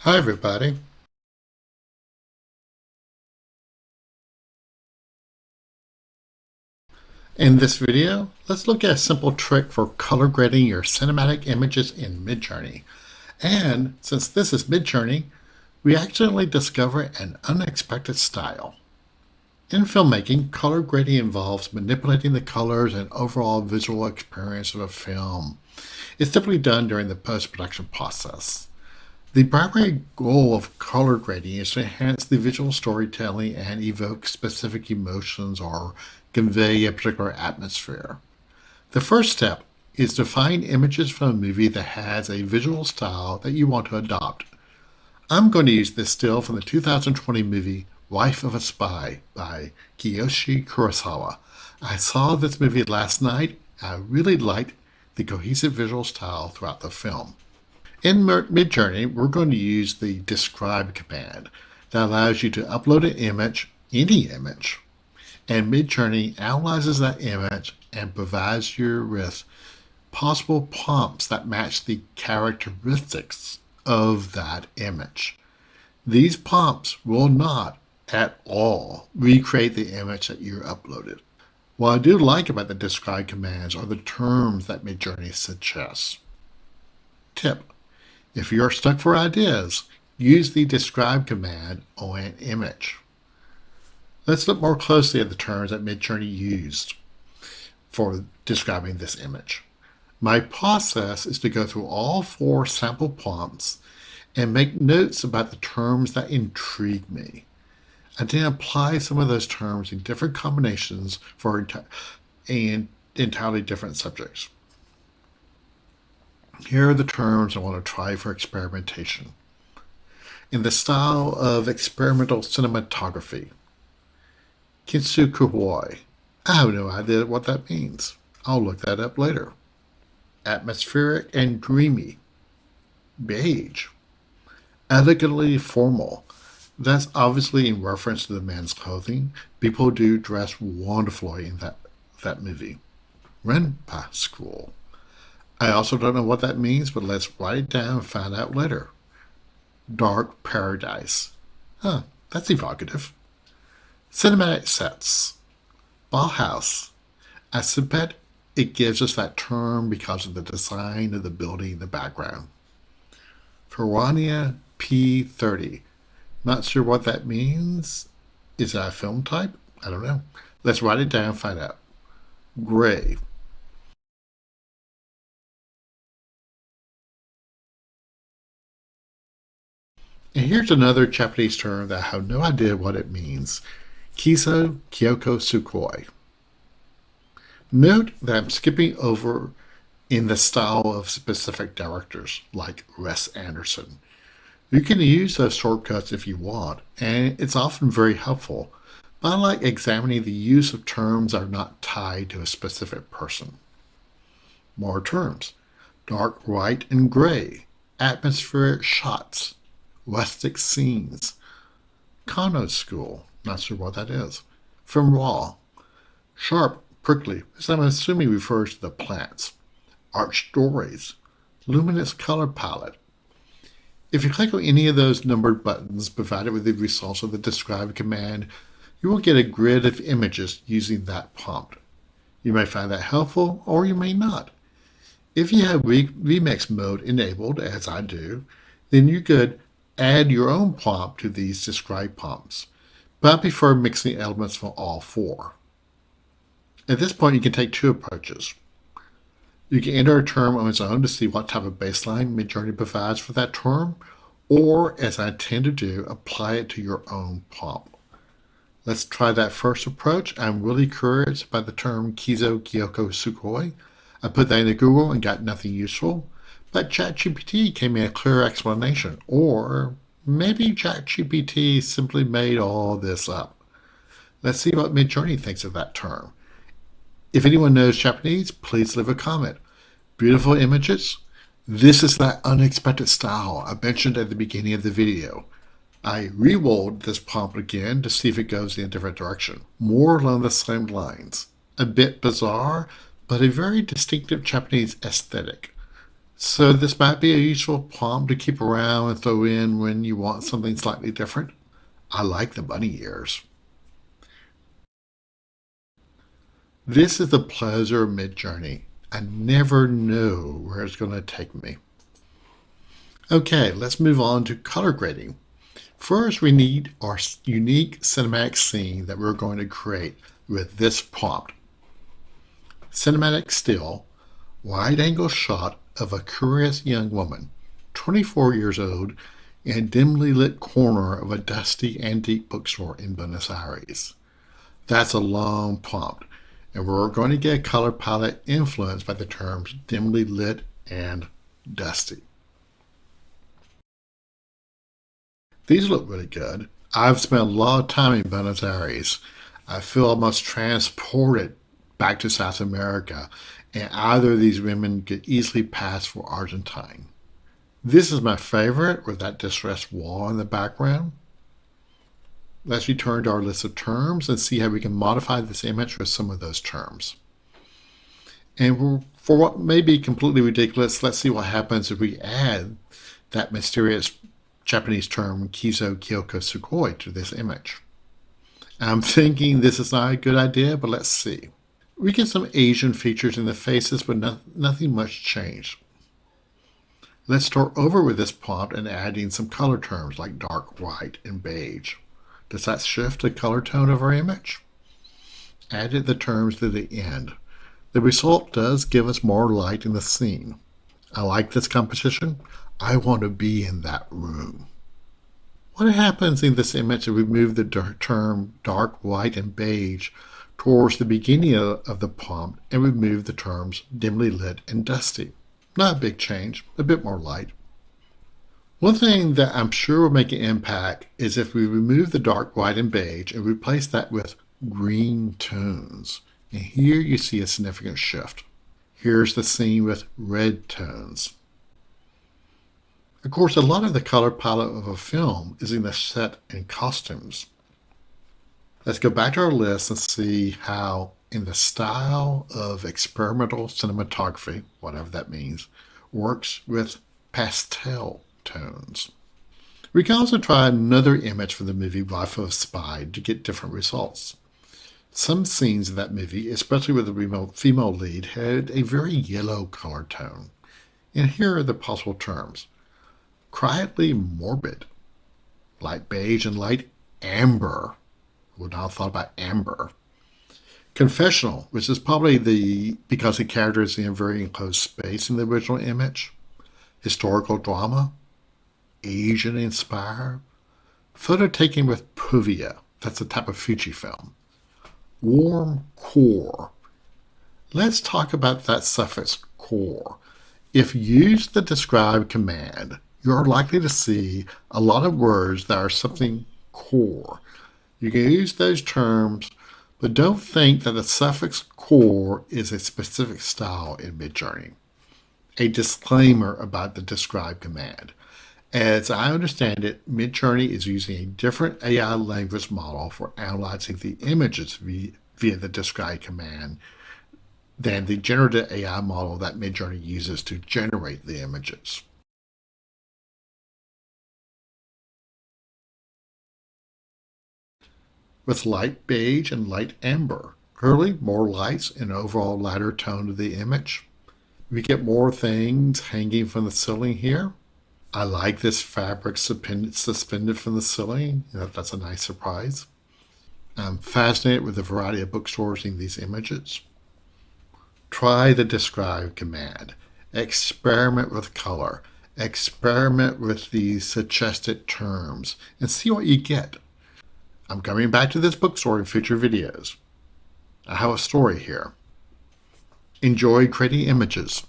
Hi everybody. In this video, let's look at a simple trick for color grading your cinematic images in Midjourney. And since this is Midjourney, we accidentally discover an unexpected style. In filmmaking, color grading involves manipulating the colors and overall visual experience of a film. It's typically done during the post-production process. The primary goal of color grading is to enhance the visual storytelling and evoke specific emotions or convey a particular atmosphere. The first step is to find images from a movie that has a visual style that you want to adopt. I'm going to use this still from the 2020 movie Wife of a Spy by Kiyoshi Kurosawa. I saw this movie last night. I really liked the cohesive visual style throughout the film. In Midjourney, we're going to use the describe command that allows you to upload an image, any image, and Midjourney analyzes that image and provides you with possible prompts that match the characteristics of that image. These prompts will not at all recreate the image that you uploaded. What I do like about the describe commands are the terms that Midjourney suggests. Tip: if you're stuck for ideas, use the describe command on an image. Let's look more closely at the terms that Midjourney used for describing this image. My process is to go through all 4 sample prompts and make notes about the terms that intrigue me, and then apply some of those terms in different combinations for entirely different subjects. Here are the terms I want to try for experimentation. In the style of experimental cinematography, Kintsukuroi. I have no idea what that means. I'll look that up later. Atmospheric and dreamy. Beige. Elegantly formal. That's obviously in reference to the men's clothing. People do dress wonderfully in that movie. Renpa school. I also don't know what that means, but let's write it down and find out later. Dark paradise. Huh, that's evocative. Cinematic sets. Bauhaus. I suspect it gives us that term because of the design of the building in the background. Piranha P30. Not sure what that means. Is that a film type? I don't know. Let's write it down and find out. Gray. And here's another Japanese term that I have no idea what it means. Kiso Kyoko Sukoi. Note that I'm skipping over in the style of specific directors, like Wes Anderson. You can use those shortcuts if you want, and it's often very helpful, but I like examining the use of terms that are not tied to a specific person. More terms. Dark, white, and gray. Atmospheric shots. Rustic scenes. Kano school. Not sure what that is. From raw. Sharp, prickly, as I'm assuming refers to the plants. Arched doorways. Luminous color palette. If you click on any of those numbered buttons provided with the results of the describe command, you will get a grid of images using that prompt. You may find that helpful, or you may not. If you have remix mode enabled, as I do, then you could add your own prompt to these describe prompts, but I prefer mixing elements from all 4. At this point, you can take 2 approaches. You can enter a term on its own to see what type of baseline Midjourney provides for that term, or, as I tend to do, apply it to your own prompt. Let's try that first approach. I'm really curious about the term Kizo Kyoko Sukoi. I put that into Google and got nothing useful, but ChatGPT gave me a clear explanation, or maybe ChatGPT simply made all this up. Let's see what Midjourney thinks of that term. If anyone knows Japanese, please leave a comment. Beautiful images. This is that unexpected style I mentioned at the beginning of the video. I re-rolled this prompt again to see if it goes in a different direction, more along the same lines. A bit bizarre, but a very distinctive Japanese aesthetic. So this might be a useful prompt to keep around and throw in when you want something slightly different. I like the bunny ears. This is the pleasure of Midjourney. I never know where it's going to take me. Okay, let's move on to color grading. First, we need our unique cinematic scene that we're going to create with this prompt. Cinematic still, wide-angle shot of a curious young woman, 24 years old, in a dimly lit corner of a dusty antique bookstore in Buenos Aires. That's a long prompt, and we're going to get a color palette influenced by the terms dimly lit and dusty. These look really good. I've spent a lot of time in Buenos Aires. I feel almost transported back to South America, and either of these women could easily pass for Argentine. This is my favorite with that distressed wall in the background. Let's return to our list of terms and see how we can modify this image with some of those terms. And for what may be completely ridiculous, let's see what happens if we add that mysterious Japanese term Kiso Kyoko Sugoi to this image. I'm thinking this is not a good idea, but let's see. We get some Asian features in the faces, but nothing much changed. Let's start over with this prompt and adding some color terms like dark white and beige. Does that shift the color tone of our image? Added the terms to the end. The result does give us more light in the scene. I like this composition. I want to be in that room. What happens in this image if we move the term dark white and beige towards the beginning of the prompt and remove the terms dimly lit and dusty? Not a big change, a bit more light. One thing that I'm sure will make an impact is if we remove the dark white and beige and replace that with green tones. And here you see a significant shift. Here's the scene with red tones. Of course, a lot of the color palette of a film is in the set and costumes. Let's go back to our list and see how, in the style of experimental cinematography, whatever that means, works with pastel tones. We can also try another image from the movie Life of a Spy to get different results. Some scenes in that movie, especially with the female lead, had a very yellow color tone. And here are the possible terms. Quietly morbid, light beige and light amber. Would not have thought about amber. Confessional, which is probably because the character is in a very enclosed space in the original image. Historical drama, Asian inspired. Photo taken with Puvia, that's a type of Fuji film. Warm core. Let's talk about that suffix core. If used the describe command, you're likely to see a lot of words that are something core. You can use those terms, but don't think that the suffix core is a specific style in Midjourney. A disclaimer about the describe command. As I understand it, Midjourney is using a different AI language model for analyzing the images via the describe command than the generative AI model that Midjourney uses to generate the images. With light beige and light amber, clearly more lights and overall lighter tone to the image. We get more things hanging from the ceiling here. I like this fabric suspended from the ceiling. That's a nice surprise. I'm fascinated with the variety of bookstores in these images. Try the describe command. Experiment with color. Experiment with these suggested terms and see what you get. I'm coming back to this bookstore in future videos. I have a story here. Enjoy creating images.